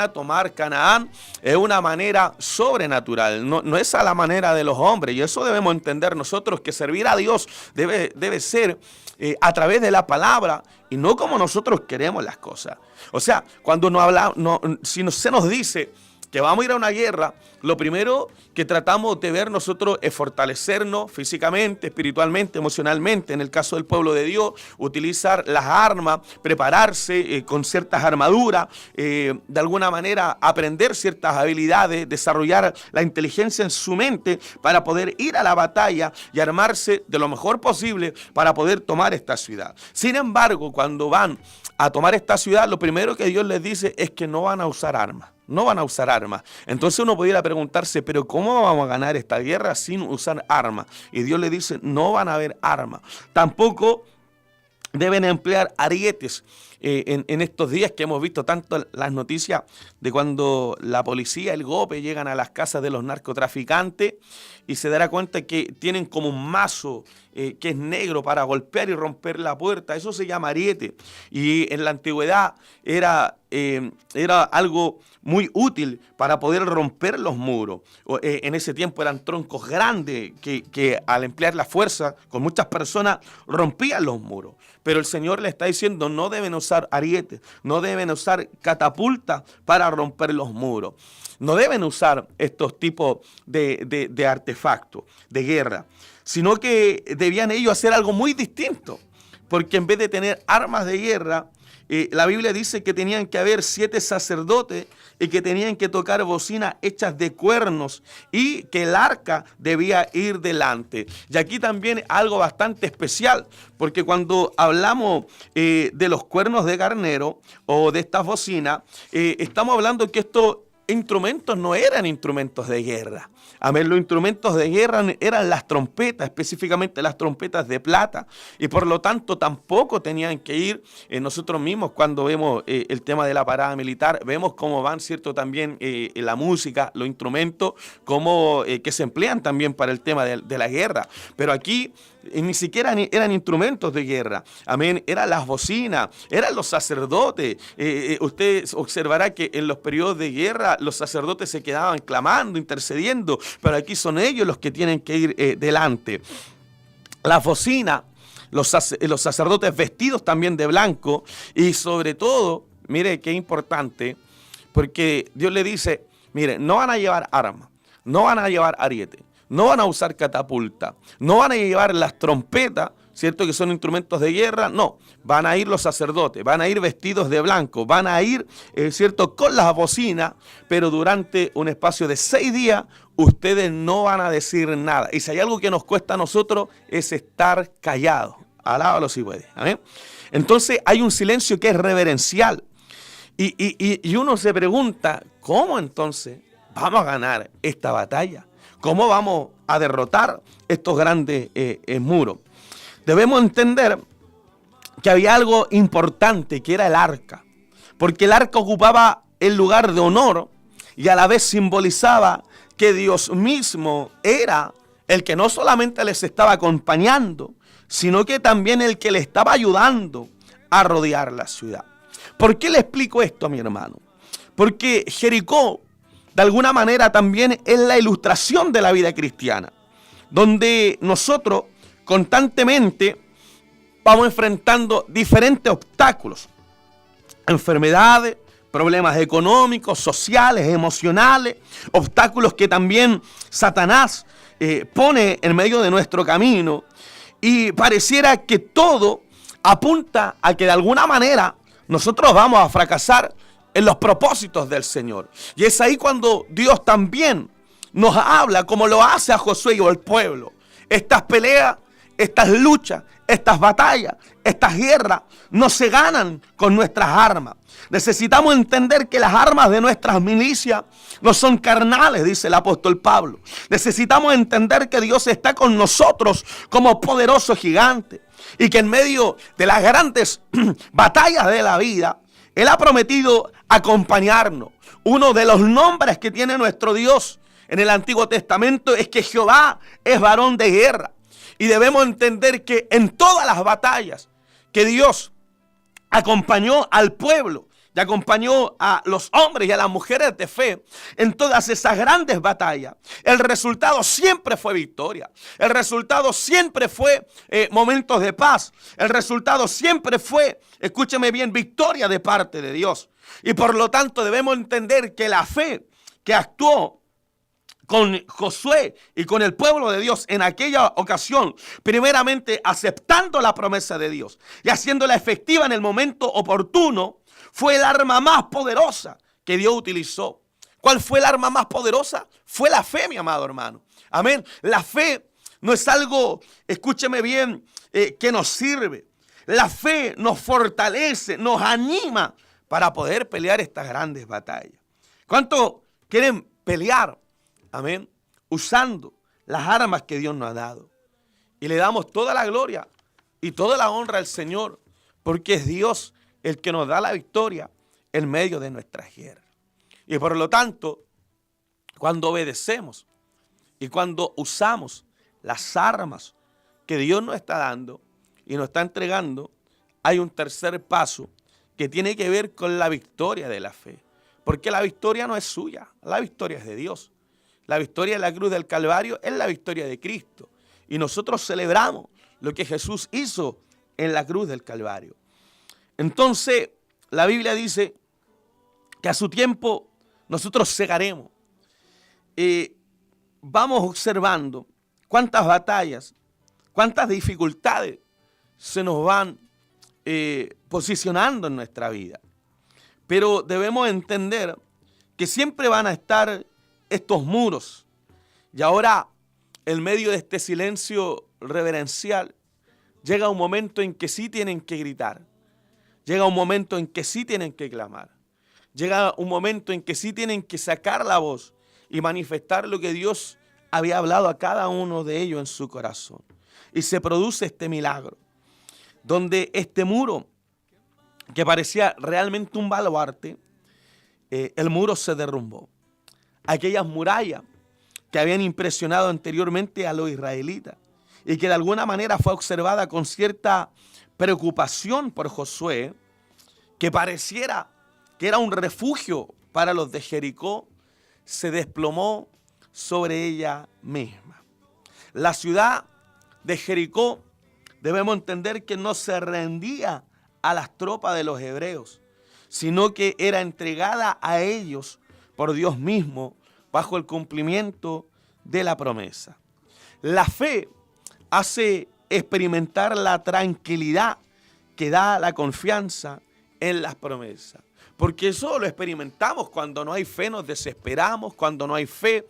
a tomar Canaán es una manera sobrenatural, no es a la manera de los hombres, y eso debemos entender nosotros, que servir a Dios debe ser a través de la palabra y no como nosotros queremos las cosas. O sea, cuando si se nos dice que vamos a ir a una guerra, lo primero que tratamos de ver nosotros es fortalecernos físicamente, espiritualmente, emocionalmente. En el caso del pueblo de Dios, utilizar las armas, prepararse con ciertas armaduras, de alguna manera aprender ciertas habilidades, desarrollar la inteligencia en su mente para poder ir a la batalla y armarse de lo mejor posible para poder tomar esta ciudad. Sin embargo, cuando van a tomar esta ciudad, lo primero que Dios les dice es que no van a usar armas. No van a usar armas. Entonces uno pudiera preguntarse, pero ¿cómo vamos a ganar esta guerra sin usar armas? Y Dios le dice, no van a haber armas. Tampoco deben emplear arietes. En estos días que hemos visto tanto las noticias de cuando la policía, el GOPE, llegan a las casas de los narcotraficantes y se dará cuenta que tienen como un mazo que es negro para golpear y romper la puerta. Eso se llama ariete. Y en la antigüedad era algo muy útil para poder romper los muros. En ese tiempo eran troncos grandes que al emplear la fuerza con muchas personas rompían los muros. Pero el Señor le está diciendo, no deben usar arietes, no deben usar catapultas para romper los muros. No deben usar estos tipos de artefactos de guerra, sino que debían ellos hacer algo muy distinto, porque en vez de tener armas de guerra, la Biblia dice que tenían que haber 7 sacerdotes y que tenían que tocar bocinas hechas de cuernos y que el arca debía ir delante. Y aquí también algo bastante especial, porque cuando hablamos de los cuernos de carnero o de estas bocinas, estamos hablando que estos instrumentos no eran instrumentos de guerra. Amén, los instrumentos de guerra eran las trompetas, específicamente las trompetas de plata, y por lo tanto tampoco tenían que ir. Nosotros mismos cuando vemos el tema de la parada militar, vemos cómo van, ¿cierto?, también la música, los instrumentos, como que se emplean también para el tema de la guerra, pero aquí ni siquiera eran instrumentos de guerra, amén, eran las bocinas, eran los sacerdotes. Usted observará que en los periodos de guerra los sacerdotes se quedaban clamando, intercediendo, pero aquí son ellos los que tienen que ir delante. Las bocinas, los sacerdotes vestidos también de blanco, y sobre todo, mire qué importante, porque Dios le dice, mire, no van a llevar armas, no van a llevar ariete, no van a usar catapulta, no van a llevar las trompetas, ¿cierto?, que son instrumentos de guerra. No, van a ir los sacerdotes, van a ir vestidos de blanco, van a ir, ¿cierto?, con las bocinas, pero durante un espacio de 6 días ustedes no van a decir nada. Y si hay algo que nos cuesta a nosotros es estar callados. Alábalo si puede. ¿Amén? Entonces hay un silencio que es reverencial. Y uno se pregunta, ¿cómo entonces vamos a ganar esta batalla? ¿Cómo vamos a derrotar estos grandes muros? Debemos entender que había algo importante, que era el arca, porque el arca ocupaba el lugar de honor y a la vez simbolizaba que Dios mismo era el que no solamente les estaba acompañando, sino que también el que le estaba ayudando a rodear la ciudad. ¿Por qué le explico esto, mi hermano? Porque Jericó, de alguna manera, también es la ilustración de la vida cristiana, donde nosotros constantemente vamos enfrentando diferentes obstáculos, enfermedades, problemas económicos, sociales, emocionales, obstáculos que también Satanás pone en medio de nuestro camino. Y pareciera que todo apunta a que de alguna manera nosotros vamos a fracasar en los propósitos del Señor. Y es ahí cuando Dios también nos habla, como lo hace a Josué y al pueblo. Estas peleas, estas luchas, estas batallas, estas guerras no se ganan con nuestras armas. Necesitamos entender que las armas de nuestras milicias no son carnales, dice el apóstol Pablo. Necesitamos entender que Dios está con nosotros como poderoso gigante y que en medio de las grandes batallas de la vida, Él ha prometido acompañarnos. Uno de los nombres que tiene nuestro Dios en el Antiguo Testamento es que Jehová es varón de guerra. Y debemos entender que en todas las batallas que Dios acompañó al pueblo y acompañó a los hombres y a las mujeres de fe, en todas esas grandes batallas, el resultado siempre fue victoria. El resultado siempre fue momentos de paz. El resultado siempre fue, escúcheme bien, victoria de parte de Dios. Y por lo tanto debemos entender que la fe que actuó con Josué y con el pueblo de Dios en aquella ocasión, primeramente aceptando la promesa de Dios y haciéndola efectiva en el momento oportuno, fue el arma más poderosa que Dios utilizó. ¿Cuál fue el arma más poderosa? Fue la fe, mi amado hermano. Amén. La fe no es algo, escúcheme bien, que nos sirve. La fe nos fortalece, nos anima para poder pelear estas grandes batallas. ¿Cuánto quieren pelear? Amén. Usando las armas que Dios nos ha dado. Y le damos toda la gloria y toda la honra al Señor, porque es Dios el que nos da la victoria en medio de nuestras guerras. Y por lo tanto, cuando obedecemos y cuando usamos las armas que Dios nos está dando y nos está entregando, hay un tercer paso que tiene que ver con la victoria de la fe. Porque la victoria no es suya, la victoria es de Dios. La victoria de la cruz del Calvario es la victoria de Cristo. Y nosotros celebramos lo que Jesús hizo en la cruz del Calvario. Entonces, la Biblia dice que a su tiempo nosotros cegaremos. Vamos observando cuántas batallas, cuántas dificultades se nos van posicionando en nuestra vida. Pero debemos entender que siempre van a estar estos muros. Y ahora, en medio de este silencio reverencial, llega un momento en que sí tienen que gritar. Llega un momento en que sí tienen que clamar. Llega un momento en que sí tienen que sacar la voz y manifestar lo que Dios había hablado a cada uno de ellos en su corazón. Y se produce este milagro, donde este muro, que parecía realmente un baluarte, el muro se derrumbó. Aquellas murallas que habían impresionado anteriormente a los israelitas y que de alguna manera fue observada con cierta preocupación por Josué, que pareciera que era un refugio para los de Jericó, se desplomó sobre ella misma. La ciudad de Jericó, debemos entender que no se rendía a las tropas de los hebreos, sino que era entregada a ellos por Dios mismo bajo el cumplimiento de la promesa. La fe hace experimentar la tranquilidad que da la confianza en las promesas. Porque eso lo experimentamos cuando no hay fe, nos desesperamos, cuando no hay fe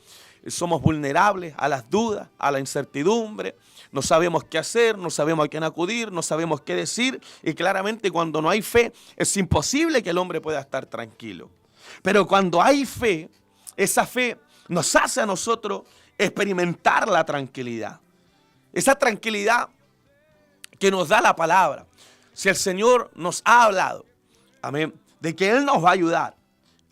somos vulnerables a las dudas, a la incertidumbre, no sabemos qué hacer, no sabemos a quién acudir, no sabemos qué decir y claramente cuando no hay fe es imposible que el hombre pueda estar tranquilo. Pero cuando hay fe, esa fe nos hace a nosotros experimentar la tranquilidad. Esa tranquilidad que nos da la palabra. Si el Señor nos ha hablado, amén, de que Él nos va a ayudar,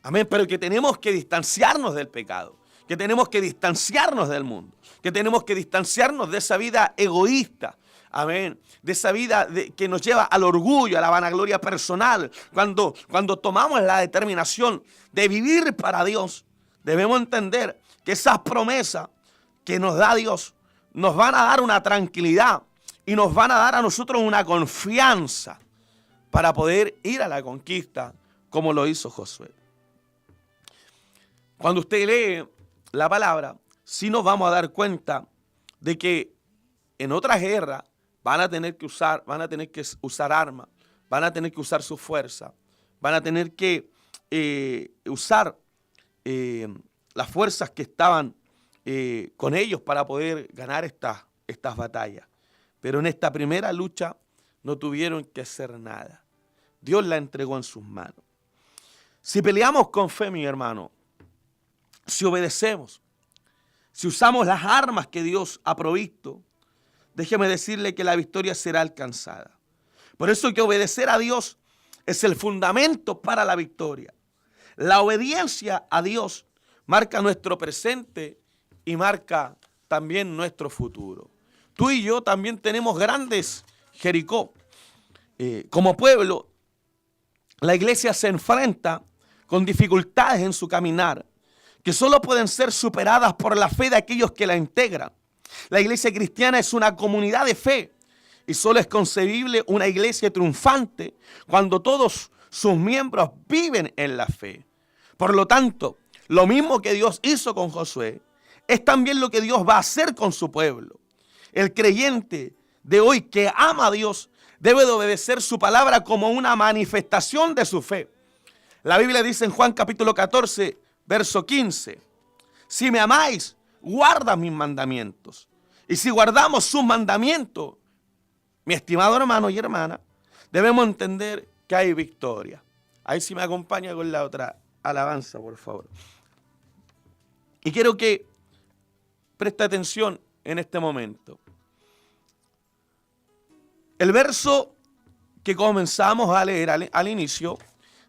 amén, pero que tenemos que distanciarnos del pecado, que tenemos que distanciarnos del mundo, que tenemos que distanciarnos de esa vida egoísta, amén, de esa vida que nos lleva al orgullo, a la vanagloria personal. Cuando tomamos la determinación de vivir para Dios, debemos entender que esas promesas que nos da Dios nos van a dar una tranquilidad y nos van a dar a nosotros una confianza para poder ir a la conquista como lo hizo Josué. Cuando usted lee la palabra, sí nos vamos a dar cuenta de que en otras guerras van a tener que usar armas, van a tener que usar su fuerza, van a tener que usar las fuerzas que estaban con ellos para poder ganar estas batallas. Pero en esta primera lucha no tuvieron que hacer nada. Dios la entregó en sus manos. Si peleamos con fe, mi hermano, si obedecemos, si usamos las armas que Dios ha provisto, déjeme decirle que la victoria será alcanzada. Por eso que obedecer a Dios es el fundamento para la victoria. La obediencia a Dios marca nuestro presente y marca también nuestro futuro. Tú y yo también tenemos grandes Jericó. Como pueblo, la iglesia se enfrenta con dificultades en su caminar, que solo pueden ser superadas por la fe de aquellos que la integran. La iglesia cristiana es una comunidad de fe y solo es concebible una iglesia triunfante cuando todos sus miembros viven en la fe. Por lo tanto, lo mismo que Dios hizo con Josué, es también lo que Dios va a hacer con su pueblo. El creyente de hoy que ama a Dios debe de obedecer su palabra como una manifestación de su fe. La Biblia dice en Juan capítulo 14, verso 15, si me amáis, guarda mis mandamientos. Y si guardamos sus mandamientos, mi estimado hermano y hermana, debemos entender que hay victoria. Ahí sí me acompaña con la otra alabanza, por favor. Y quiero que preste atención en este momento. El verso que comenzamos a leer al inicio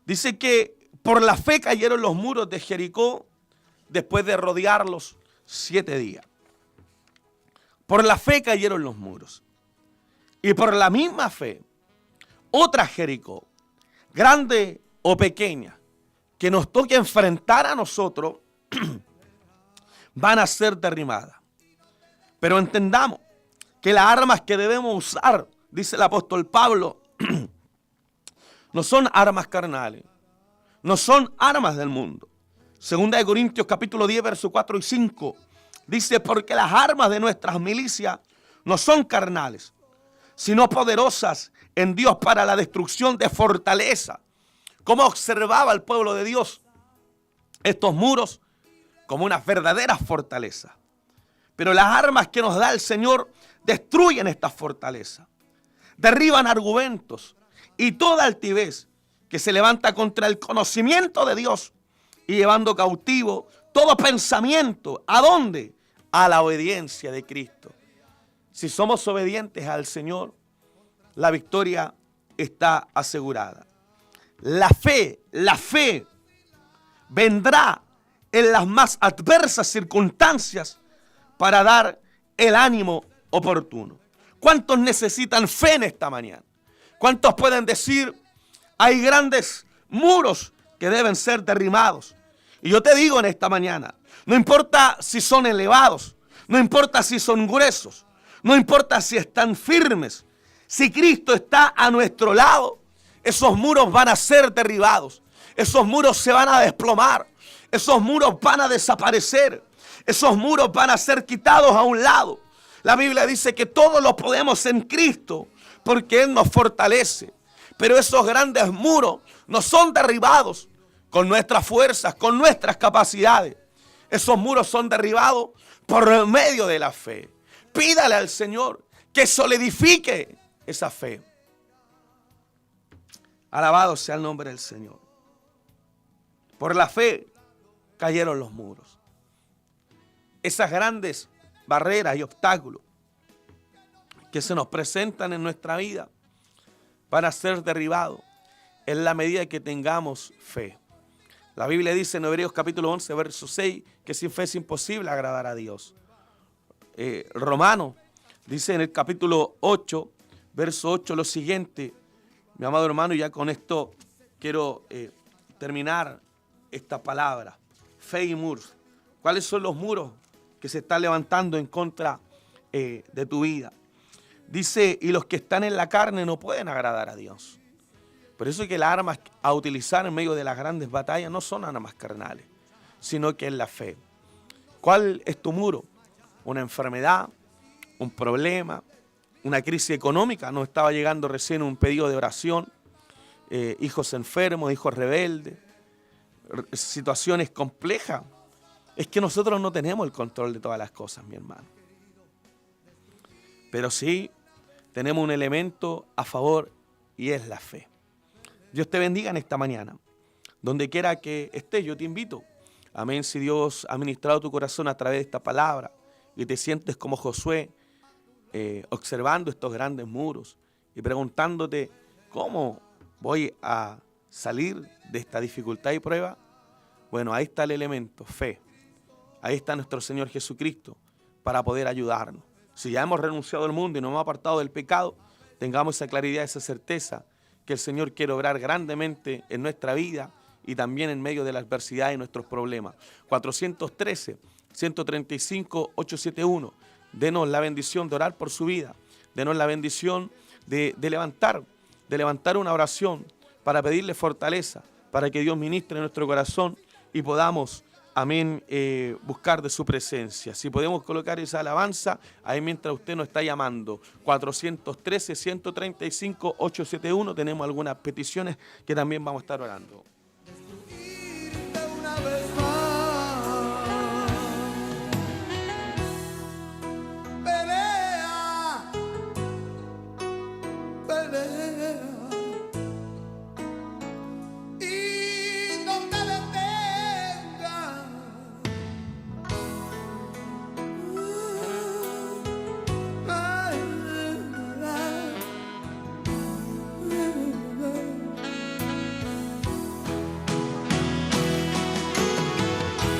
dice que por la fe cayeron los muros de Jericó después de rodearlos 7 días. Por la fe cayeron los muros. Y por la misma fe, otra Jericó, grande o pequeña, que nos toque enfrentar a nosotros, van a ser derribadas. Pero entendamos que las armas que debemos usar, dice el apóstol Pablo, no son armas carnales, no son armas del mundo. Segunda de Corintios capítulo 10, versos 4 y 5, dice, porque las armas de nuestras milicias no son carnales, sino poderosas en Dios para la destrucción de fortaleza. ¿Cómo observaba el pueblo de Dios estos muros? Como una verdadera fortaleza. Pero las armas que nos da el Señor destruyen estas fortalezas, derriban argumentos y toda altivez que se levanta contra el conocimiento de Dios y llevando cautivo todo pensamiento. ¿A dónde? A la obediencia de Cristo. Si somos obedientes al Señor, la victoria está asegurada. La fe vendrá en las más adversas circunstancias para dar el ánimo oportuno. ¿Cuántos necesitan fe en esta mañana? ¿Cuántos pueden decir, hay grandes muros que deben ser derribados? Y yo te digo en esta mañana, no importa si son elevados, no importa si son gruesos, no importa si están firmes, si Cristo está a nuestro lado, esos muros van a ser derribados, esos muros se van a desplomar, esos muros van a desaparecer, esos muros van a ser quitados a un lado. La Biblia dice que todo lo podemos en Cristo porque Él nos fortalece. Pero esos grandes muros no son derribados con nuestras fuerzas, con nuestras capacidades. Esos muros son derribados por medio de la fe. Pídale al Señor que solidifique esa fe. Alabado sea el nombre del Señor. Por la fe cayeron los muros. Esas grandes barreras y obstáculos que se nos presentan en nuestra vida van a ser derribados en la medida que tengamos fe. La Biblia dice en Hebreos capítulo 11, verso 6, que sin fe es imposible agradar a Dios. Romanos dice en el capítulo 8, verso 8, lo siguiente. Mi amado hermano, ya con esto quiero terminar esta palabra. Fe y muros. ¿Cuáles son los muros que se están levantando en contra de tu vida? Dice, y los que están en la carne no pueden agradar a Dios. Por eso es que las armas a utilizar en medio de las grandes batallas no son armas carnales, sino que es la fe. ¿Cuál es tu muro? Una enfermedad, un problema, una crisis económica, nos estaba llegando recién un pedido de oración, hijos enfermos, hijos rebeldes, situaciones complejas. Es que nosotros no tenemos el control de todas las cosas, mi hermano. Pero sí tenemos un elemento a favor y es la fe. Dios te bendiga en esta mañana. Donde quiera que estés, yo te invito. Amén. Si Dios ha ministrado tu corazón a través de esta palabra y te sientes como Josué, observando estos grandes muros y preguntándote cómo voy a salir de esta dificultad y prueba, bueno, ahí está el elemento, fe. Ahí está nuestro Señor Jesucristo para poder ayudarnos. Si ya hemos renunciado al mundo y nos hemos apartado del pecado, tengamos esa claridad, esa certeza que el Señor quiere obrar grandemente en nuestra vida y también en medio de la adversidad y nuestros problemas. 413-135-871. Denos la bendición de orar por su vida. Denos la bendición de levantar una oración para pedirle fortaleza, para que Dios ministre en nuestro corazón y podamos, amén, buscar de su presencia. Si podemos colocar esa alabanza ahí mientras usted nos está llamando. 413-135-871. Tenemos algunas peticiones que también vamos a estar orando. Una vez más, pelea, pelea, y no te detengas.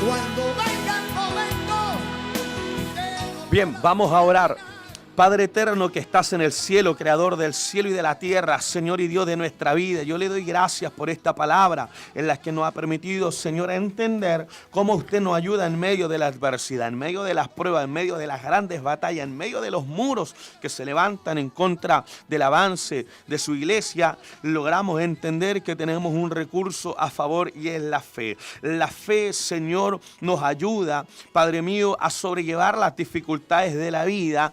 Cuando venga el momento. Bien, vamos a orar. Padre eterno que estás en el cielo, creador del cielo y de la tierra, Señor y Dios de nuestra vida, yo le doy gracias por esta palabra en la que nos ha permitido, Señor, entender cómo usted nos ayuda en medio de la adversidad, en medio de las pruebas, en medio de las grandes batallas, en medio de los muros que se levantan en contra del avance de su iglesia. Logramos entender que tenemos un recurso a favor y es la fe. La fe, Señor, nos ayuda, Padre mío, a sobrellevar las dificultades de la vida,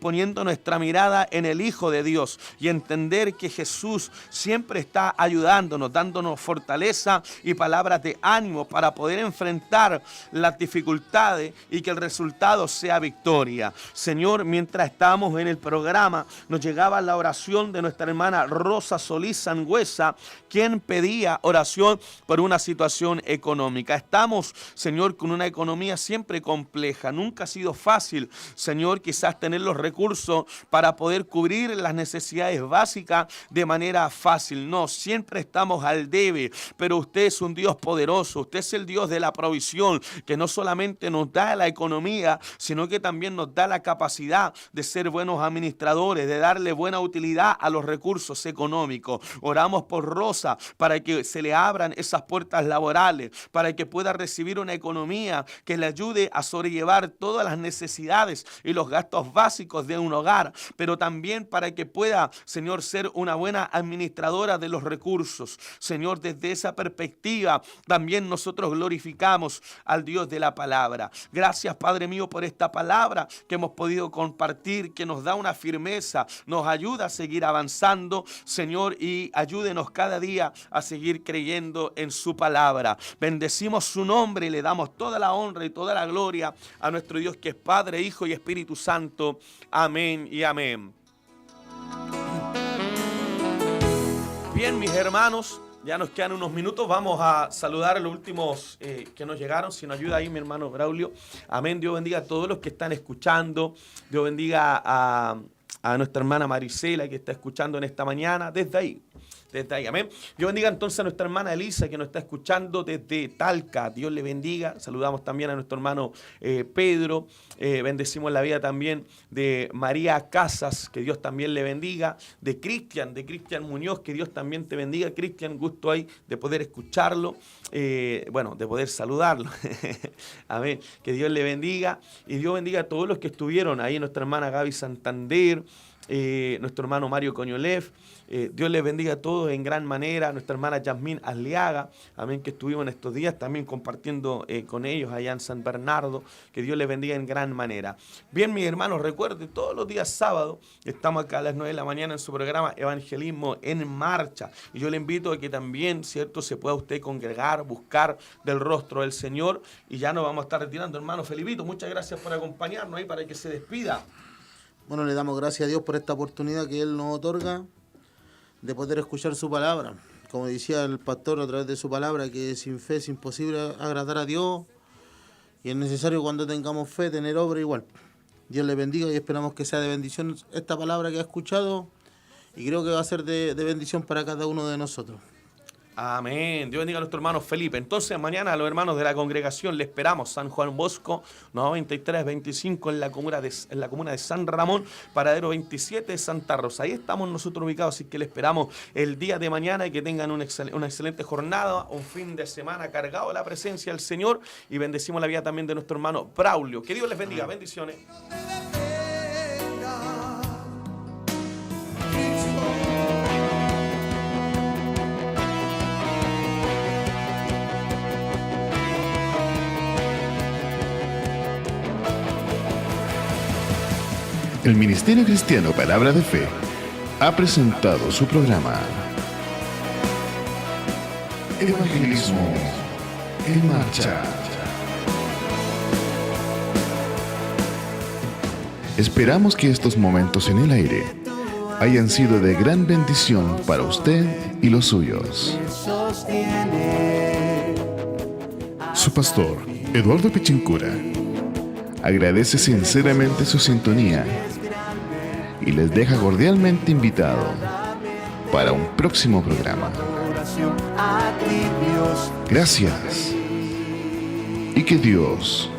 poniendo nuestra mirada en el Hijo de Dios y entender que Jesús siempre está ayudándonos, dándonos fortaleza y palabras de ánimo para poder enfrentar las dificultades y que el resultado sea victoria. Señor, mientras estábamos en el programa, nos llegaba la oración de nuestra hermana Rosa Solís Sangüesa, quien pedía oración por una situación económica. Estamos, Señor, con una economía siempre compleja. Nunca ha sido fácil, Señor, quizás tener los recursos para poder cubrir las necesidades básicas de manera fácil. No, siempre estamos al debe, pero usted es un Dios poderoso. Usted es el Dios de la provisión, que no solamente nos da la economía, sino que también nos da la capacidad de ser buenos administradores, de darle buena utilidad a los recursos económicos. Oramos por Rosa para que se le abran esas puertas laborales, para que pueda recibir una economía que le ayude a sobrellevar todas las necesidades y los gastos básicos de un hogar, pero también para que pueda, Señor, ser una buena administradora de los recursos. Señor, desde esa perspectiva también nosotros glorificamos al Dios de la palabra. Gracias, Padre mío, por esta palabra que hemos podido compartir, que nos da una firmeza, nos ayuda a seguir avanzando, Señor, y ayúdenos cada día a seguir creyendo en su palabra. Bendecimos su nombre y le damos toda la honra y toda la gloria a nuestro Dios, que es Padre, Hijo y Espíritu Santo. Amén y amén. Bien, mis hermanos, ya nos quedan unos minutos. Vamos a saludar a los últimos que nos llegaron. Si nos ayuda ahí mi hermano Braulio. Amén. Dios bendiga a todos los que están escuchando. Dios bendiga a nuestra hermana Marisela, que está escuchando en esta mañana desde ahí. Amén. Dios bendiga entonces a nuestra hermana Elisa, que nos está escuchando desde Talca. Dios le bendiga. Saludamos también a nuestro hermano Pedro. Bendecimos la vida también de María Casas, que Dios también le bendiga. De Cristian Muñoz, que Dios también te bendiga. Cristian, gusto ahí de poder escucharlo. De poder saludarlo. Amén. Que Dios le bendiga. Y Dios bendiga a todos los que estuvieron ahí. Nuestra hermana Gaby Santander. nuestro hermano Mario Coñolev. Dios les bendiga a todos en gran manera. Nuestra hermana Yasmín Aliaga, amén, que estuvimos en estos días también compartiendo con ellos allá en San Bernardo. Que Dios les bendiga en gran manera. Bien, mis hermanos, recuerden, todos los días sábados estamos acá a las 9 de la mañana en su programa Evangelismo en Marcha. Y yo le invito a que también, ¿cierto?, se pueda usted congregar, buscar del rostro del Señor. Y ya nos vamos a estar retirando, hermano Felipito. Muchas gracias por acompañarnos ahí para que se despida. Bueno, le damos gracias a Dios por esta oportunidad que Él nos otorga de poder escuchar su palabra. Como decía el pastor a través de su palabra, que sin fe es imposible agradar a Dios y es necesario cuando tengamos fe tener obra igual. Dios le bendiga y esperamos que sea de bendición esta palabra que ha escuchado y creo que va a ser de bendición para cada uno de nosotros. Amén. Dios bendiga a nuestro hermano Felipe. Entonces, mañana a los hermanos de la congregación le esperamos. San Juan Bosco, 9325 en la comuna de San Ramón, paradero 27 de Santa Rosa. Ahí estamos nosotros ubicados, así que le esperamos el día de mañana y que tengan una excelente jornada, un fin de semana cargado de la presencia del Señor y bendecimos la vida también de nuestro hermano Braulio. Que Dios les bendiga. Bendiciones. El Ministerio Cristiano Palabra de Fe ha presentado su programa Evangelismo en Marcha. Esperamos que estos momentos en el aire hayan sido de gran bendición para usted y los suyos. Su pastor, Eduardo Pichincura, agradece sinceramente su sintonía y les deja cordialmente invitado para un próximo programa. Gracias y que Dios